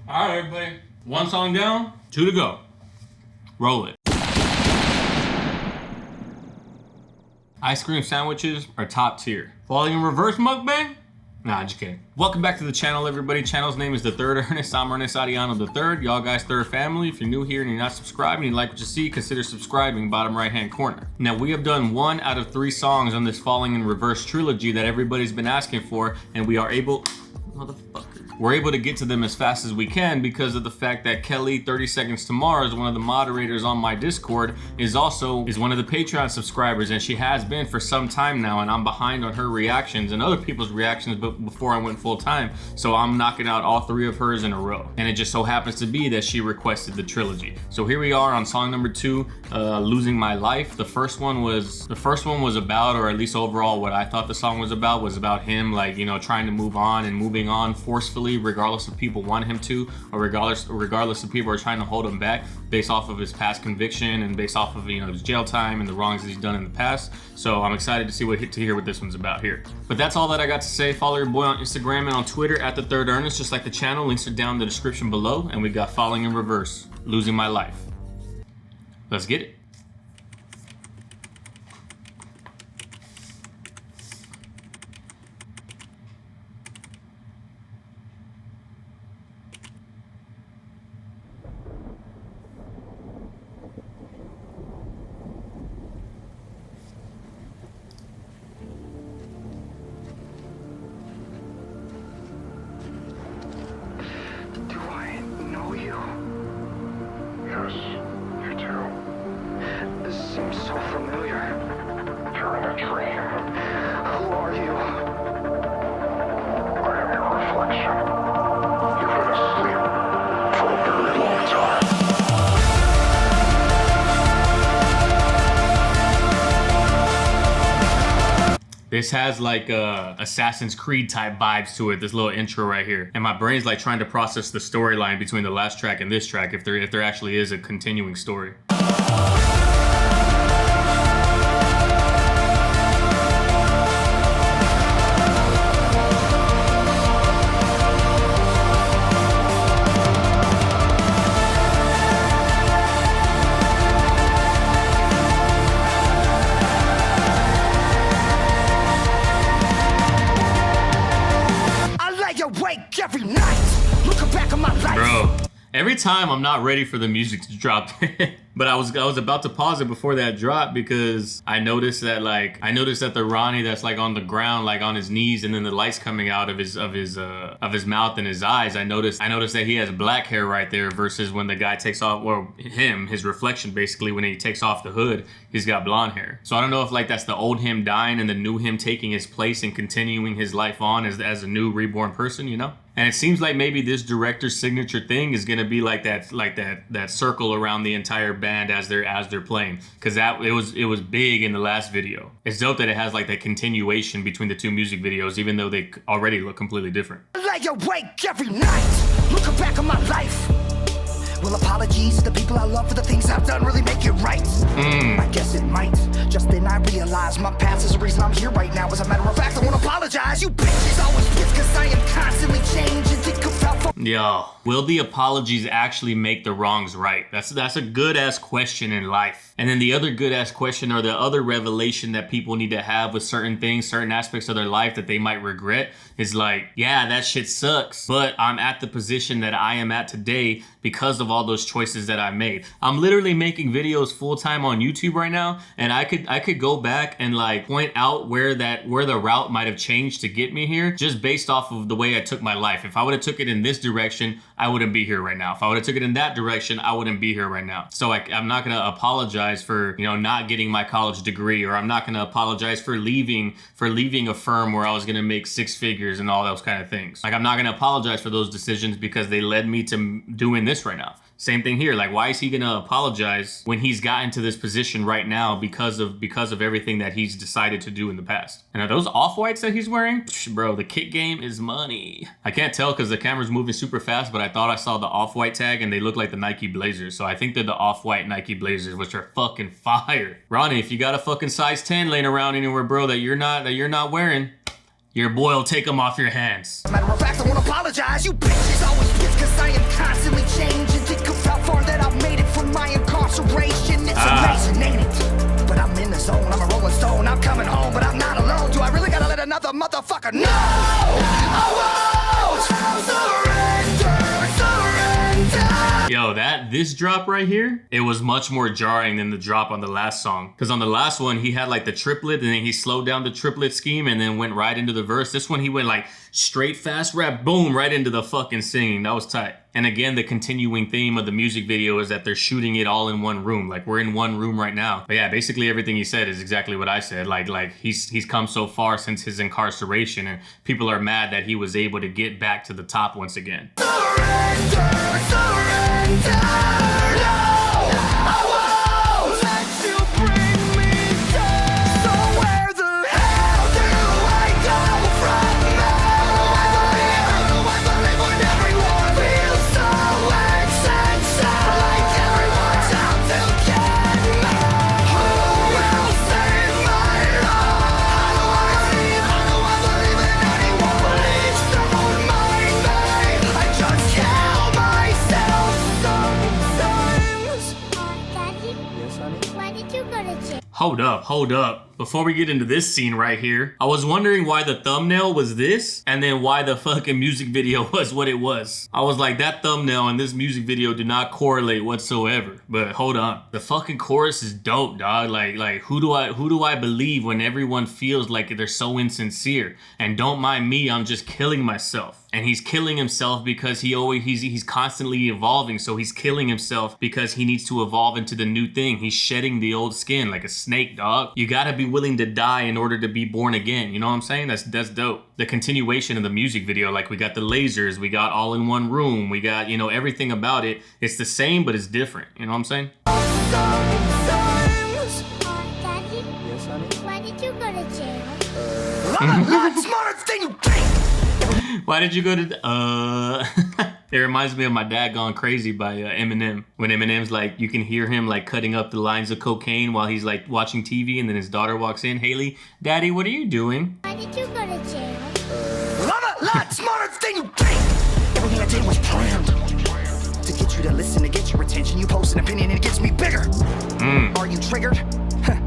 All right, everybody. One song down, two to go. Roll it. Ice cream sandwiches are top tier. Falling in reverse mukbang? Nah, just kidding. Welcome back to the channel, everybody. Channel's name is TheThirdErnest. I'm Ernest Ariano III. Y'all guys, third family. If you're new here and you're not subscribed and you like what you see, consider subscribing, bottom right-hand corner. Now, we have done 1 out of 3 songs on this Falling in Reverse trilogy that everybody's been asking for, and we are able... Motherfucker. We're able to get to them as fast as we can because of the fact that Kelly, 30 Seconds to Mars, one of the moderators on my Discord, is one of the Patreon subscribers, and she has been for some time now, and I'm behind on her reactions and other people's reactions before I went full time, so I'm knocking out all 3 of hers in a row. And it just so happens to be that she requested the trilogy. So here we are on song number 2, Losing My Life. The first one was about, or at least overall what I thought the song was about him, like, you know, trying to move on and moving on forcefully, regardless of people want him to, or regardless of people are trying to hold him back based off of his past conviction and based off of, you know, his jail time and the wrongs that he's done in the past. So I'm excited to hear what this one's about here. But that's all that I got to say. Follow your boy on Instagram and on Twitter at TheThirdErnest, just like the channel. Links are down in the description below. And we got Falling in Reverse, Losing My Life. Let's get it. Yes, you do. This seems so familiar. You're in a dream. Who are you? I am your reflection. You've been asleep for a very long time. This has like Assassin's Creed type vibes to it, this little intro right here. And my brain's like trying to process the storyline between the last track and this track, if there actually is a continuing story. Awake every night, looking back on my life. Bro, every time I'm not ready for the music to drop. But I was about to pause it before that dropped because I noticed that the Ronnie that's like on the ground, like on his knees, and then the lights coming out of his mouth and his eyes. I noticed that he has black hair right there versus when the guy takes off, well, his reflection basically, when he takes off the hood, he's got blonde hair. So I don't know if like that's the old him dying and the new him taking his place and continuing his life on as a new reborn person, you know? And it seems like maybe this director's signature thing is gonna be like that circle around the entire band as they're playing, because it was big in the last video. It's dope that it has like that continuation between the 2 music videos, even though they already look completely different. I lay awake every night, looking back on my life. Well, apologies to the people I love for the things I've done really make it right. I guess it might. Just then I realized my past is the reason I'm here right now. As a matter of fact, I won't apologize. You bitches always bitch, cause I am constantly changing. Think about Yo, will the apologies actually make the wrongs right? That's a good ass question in life. And then the other good ass question, or the other revelation that people need to have with certain things, certain aspects of their life that they might regret, is like, yeah, that shit sucks, but I'm at the position that I am at today because of all those choices that I made. I'm literally making videos full time on YouTube right now, and I could go back and like point out where the route might have changed to get me here, just based off of the way I took my life. If I would have took it in this direction, I wouldn't be here right now. If I would have took it in that direction, I wouldn't be here right now. So I'm not gonna apologize for, you know, not getting my college degree, or I'm not gonna apologize for leaving a firm where I was gonna make 6 figures and all those kind of things. Like, I'm not gonna apologize for those decisions because they led me to doing this right now. Same thing here. Like, why is he gonna apologize when he's gotten to this position right now because of everything that he's decided to do in the past? And are those off-whites that he's wearing? Psh, bro, the kit game is money. I can't tell because the camera's moving super fast, but I thought I saw the off-white tag and they look like the Nike Blazers. So I think they're the off-white Nike Blazers, which are fucking fire. Ronnie, if you got a fucking size 10 laying around anywhere, bro, that you're not wearing, your boy will take them off your hands. Matter of fact, I won't apologize. You bitches always bitch cause I am Yo, this drop right here, it was much more jarring than the drop on the last song. Because on the last one, he had like the triplet and then he slowed down the triplet scheme and then went right into the verse. This one, he went like straight fast rap, boom, right into the fucking singing. That was tight. And again, the continuing theme of the music video is that they're shooting it all in one room. Like we're in one room right now. But yeah, basically everything he said is exactly what I said. Like he's come so far since his incarceration and people are mad that he was able to get back to the top once again. Surrender, surrender, no, I won't let you bring me down. So where the hell do I go from now? I believe when everyone feels so insensate, like everyone's out to get me. Who will save my life? I don't believe in anyone. Please don't mind me. I just kill myself sometimes. Daddy? Yes, honey? Why did you go to jail? Hold up. Before we get into this scene right here, I was wondering why the thumbnail was this and then why the fucking music video was what it was. I was like, that thumbnail and this music video do not correlate whatsoever. But hold on. The fucking chorus is dope, dog. Like who do I believe when everyone feels like they're so insincere? And don't mind me, I'm just killing myself. And he's killing himself because he's constantly evolving. So he's killing himself because he needs to evolve into the new thing. He's shedding the old skin like a snake, dog. You gotta be willing to die in order to be born again. You know what I'm saying? That's dope. The continuation of the music video, like we got the lasers, we got all in one room, we got, you know, everything about it. It's the same, but it's different. You know what I'm saying? Sometimes. Daddy? Yes, honey? Why did you go to jail? Lot smarter than you think. Why did you go to It reminds me of My Dad Gone Crazy by Eminem. When Eminem's like, you can hear him like cutting up the lines of cocaine while he's like watching TV, and then his daughter walks in. Haley, Daddy, what are you doing? Why did you go to jail? I'm a lot smarter than you think. Everything I did was planned to get you to listen, to get your attention. You post an opinion and it gets me bigger. Are you triggered? Huh.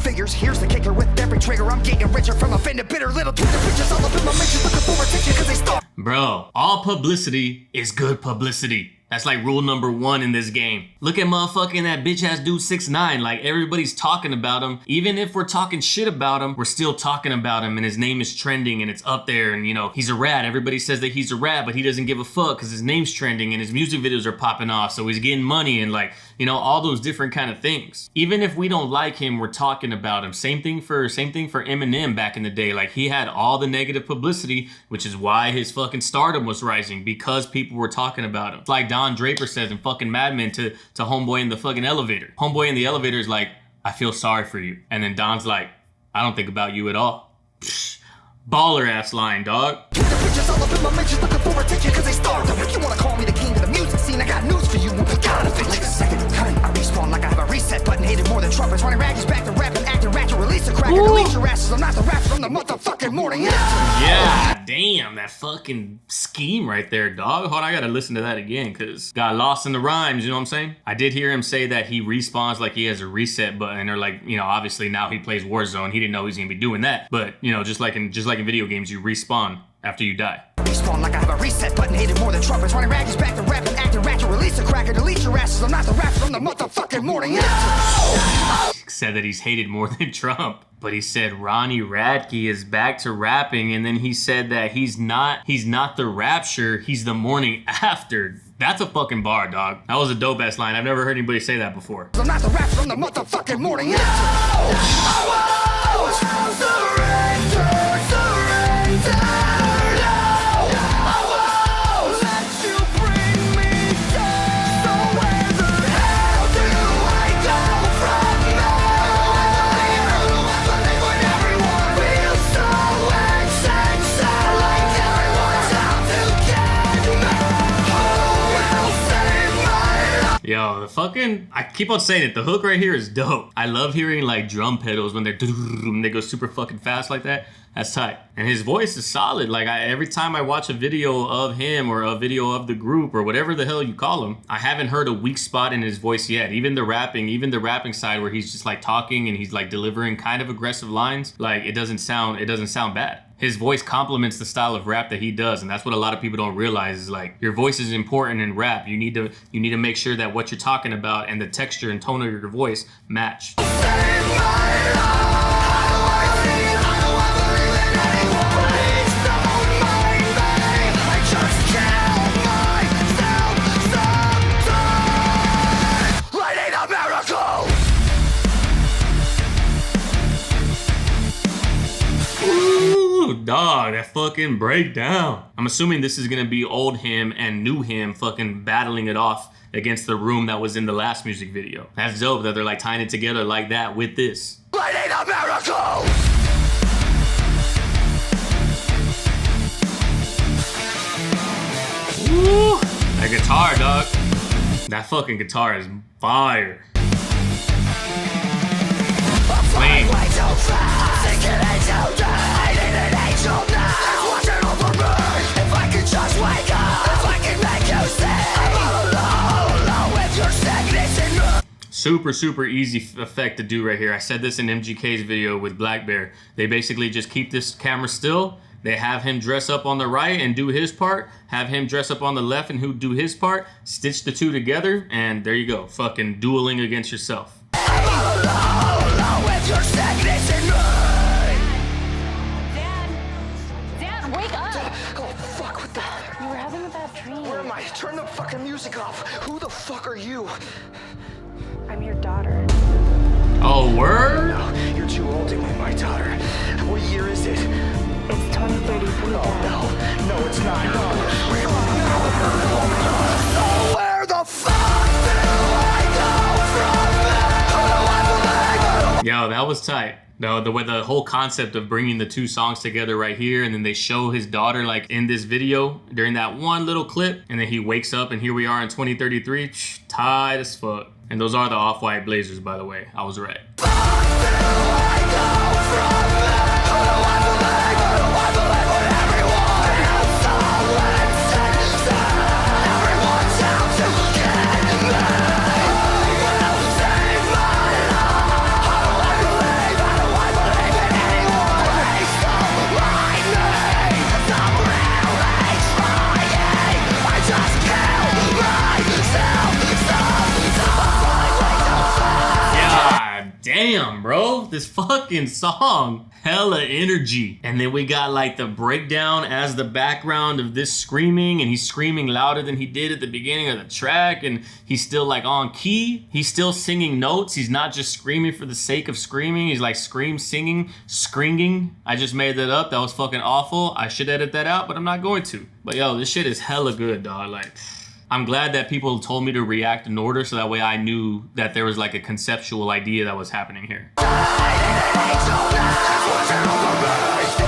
Figures, here's the kicker. With every trigger, I'm getting richer from offended, bitter little Twitter bitches all up in my mentions looking for attention because they start. Bro, all publicity is good publicity. That's like rule number 1 in this game. Look at motherfucking that bitch ass dude 6ix9ine. Like everybody's talking about him. Even if we're talking shit about him, we're still talking about him and his name is trending and it's up there and you know, he's a rat. Everybody says that he's a rat, but he doesn't give a fuck because his name's trending and his music videos are popping off. So he's getting money and like, you know, all those different kind of things. Even if we don't like him, we're talking about him. Same thing for Eminem back in the day. Like he had all the negative publicity, which is why his fucking stardom was rising because people were talking about him. It's like Don Draper says in fucking Mad Men to Homeboy in the fucking elevator. Homeboy in the elevator is like, I feel sorry for you. And then Don's like, I don't think about you at all. Psh, baller ass line, dog. The bitches all up in my mentions looking for attention because they starved. If you wanna call me the king of the music scene, I got news for you. We gotta fix like a second time. I respawn like I have a reset button. Hated more than trumpets. Running raggies back to rapping, acting ratchet. Release a cracker, delete your asses. I'm not the rapper from the motherfucking morning. Yeah, damn, that fucking scheme right there, dog. Hold on, I gotta listen to that again because got lost in the rhymes, you know what I'm saying? I did hear him say that he respawns like he has a reset button, or like, you know, obviously now he plays Warzone. He didn't know he's gonna be doing that, but you know, just like in video games, you respawn after you die. Respawn like I have a reset button. Hated more than trumpets. Running raggies back to rapping, acting ratchet. Release a cracker, delete your asses. I'm not the rapper from the motherfucking morning. Said that he's hated more than Trump. But he said Ronnie Radke is back to rapping, and then he said that he's not the rapture, he's the morning after. That's a fucking bar, dog. That was a dope ass line. I've never heard anybody say that before. I'm not the rapper from the motherfucking morning. Yo, the fucking, I keep on saying it, the hook right here is dope. I love hearing like drum pedals when they go super fucking fast like that. That's tight. And his voice is solid. Like every time I watch a video of him or a video of the group or whatever the hell you call him, I haven't heard a weak spot in his voice yet. Even the rapping side where he's just like talking and he's like delivering kind of aggressive lines, like it doesn't sound bad. His voice complements the style of rap that he does, and that's what a lot of people don't realize is like your voice is important in rap. You need to make sure that what you're talking about and the texture and tone of your voice match. Dog, that fucking breakdown. I'm assuming this is gonna be old him and new him fucking battling it off against the room that was in the last music video. That's dope that they're like tying it together like that with this. Light ain't a miracle! Woo! That guitar, dog. That fucking guitar is fire. Flame. Super easy effect to do right here. I said this in MGK's video with Black Bear. They basically just keep this camera still. They have him dress up on the right and do his part, have him dress up on the left and who do his part, stitch the two together, and there you go. Fucking dueling against yourself. Dad, wake up! Oh, fuck, what the? You were having a bad dream. Where am I? Turn the fucking music off. Who the fuck are you? I'm your daughter. Oh, word? No, you're too old to be my daughter. What year is it? It's 2033, Oh, Dad. no, it's not. No. Where the fuck do I go from? Yo, that was tight. The way the whole concept of bringing the two songs together right here, and then they show his daughter like in this video during that one little clip, and then he wakes up and here we are in 2033, tight as fuck. And those are the off-white Blazers, by the way. I was right. Damn, bro, this fucking song, hella energy. And then we got like the breakdown as the background of this screaming, and he's screaming louder than he did at the beginning of the track, and he's still like on key. He's still singing notes. He's not just screaming for the sake of screaming. He's like screaming. I just made that up. That was fucking awful. I should edit that out, but I'm not going to. But yo, this shit is hella good, dog. Like, I'm glad that people told me to react in order so that way I knew that there was like a conceptual idea that was happening here. If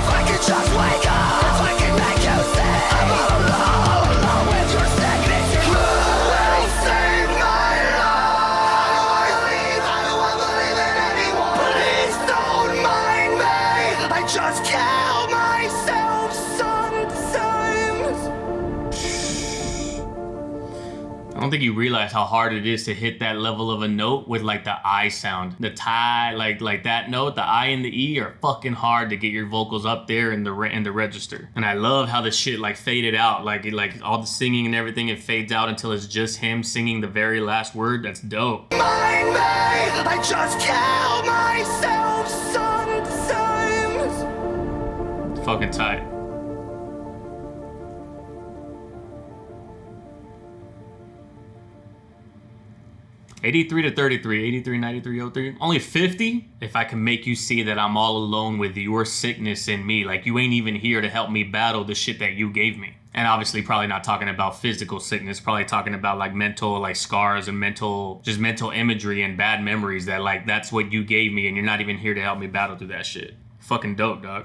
I could just wake up, if I could make you stay, I'm all alone with your sickness. You will save my life. I don't want to believe in anyone. Please don't mind me. I just kill myself sometimes. I don't think you realize how hard it is to hit that level of a note with like the I sound. The tie, like that note, the I and the E are fucking hard to get your vocals up there in the register. And I love how the shit like faded out, like all the singing and everything, it fades out until it's just him singing the very last word. That's dope. Mind me, I just kill myself sometimes. Fucking tight. $83 to $33, $83, $93, $03, only $50? If I can make you see that I'm all alone with your sickness in me, like you ain't even here to help me battle the shit that you gave me. And obviously probably not talking about physical sickness, probably talking about like mental like scars and mental imagery and bad memories that like that's what you gave me and you're not even here to help me battle through that shit. Fucking dope, dog.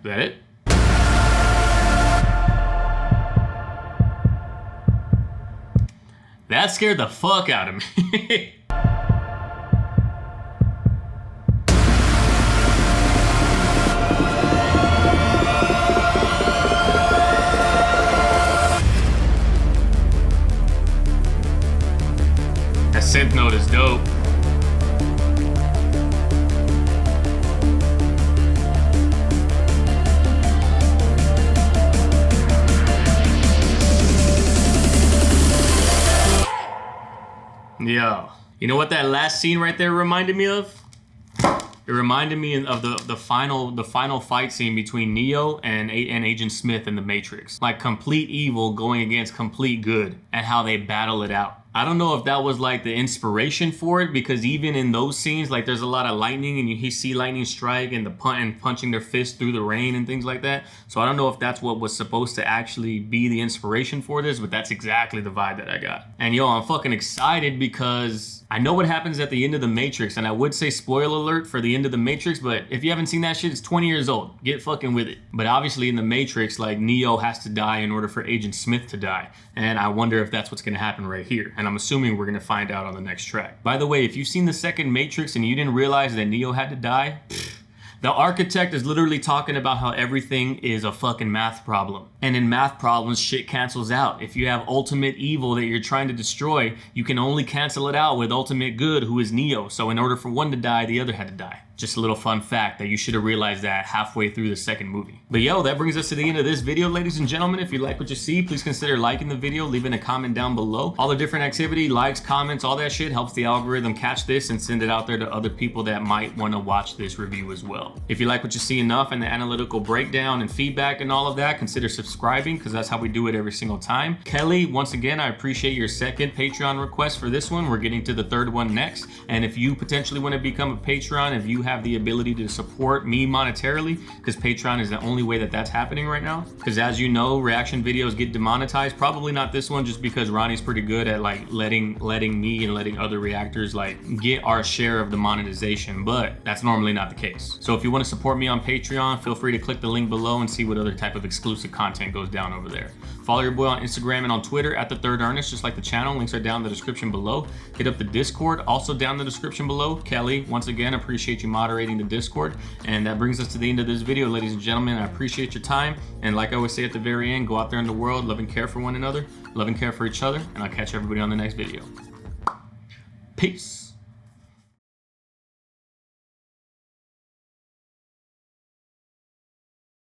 Is that it? That scared the fuck out of me. Yo, you know what that last scene right there reminded me of? It reminded me of the final fight scene between Neo and Agent Smith in The Matrix. Like complete evil going against complete good and how they battle it out. I don't know if that was like the inspiration for it, because even in those scenes, like there's a lot of lightning and you see lightning strike and punching their fist through the rain and things like that. So I don't know if that's what was supposed to actually be the inspiration for this, but that's exactly the vibe that I got. And yo, I'm fucking excited because I know what happens at the end of The Matrix, and I would say spoiler alert for the end of The Matrix, but if you haven't seen that shit, it's 20 years old. Get fucking with it. But obviously in The Matrix, like Neo has to die in order for Agent Smith to die. And I wonder if that's what's gonna happen right here. And I'm assuming we're gonna find out on the next track. By the way, if you've seen the second Matrix and you didn't realize that Neo had to die, the architect is literally talking about how everything is a fucking math problem. And in math problems, shit cancels out. If you have ultimate evil that you're trying to destroy, you can only cancel it out with ultimate good, who is Neo. So in order for one to die, the other had to die. Just a little fun fact that you should have realized that halfway through the second movie. But yo, that brings us to the end of this video, ladies and gentlemen. If you like what you see, please consider liking the video, leaving a comment down below. All the different activity, likes, comments, all that shit helps the algorithm catch this and send it out there to other people that might want to watch this review as well. If you like what you see enough and the analytical breakdown and feedback and all of that, consider subscribing, because that's how we do it every single time. Kelly, once again, I appreciate your second Patreon request for this one. We're getting to the third one next. And if you potentially want to become a Patreon, if you have the ability to support me monetarily, because Patreon is the only way that that's happening right now, because as you know, reaction videos get demonetized. Probably not this one, just because Ronnie's pretty good at like letting me and letting other reactors like get our share of the monetization, but that's normally not the case. So if you want to support me on Patreon, feel free to click the link below and see what other type of exclusive content goes down over there. Follow your boy on Instagram and on Twitter at TheThirdErnest, just like the channel. Links are down in the description below. Hit up the Discord, also down in the description below. Kelly, once again, appreciate you moderating the Discord. And that brings us to the end of this video, ladies and gentlemen. I appreciate your time. And like I always say at the very end, go out there in the world, love and care for one another, love and care for each other, and I'll catch everybody on the next video. Peace.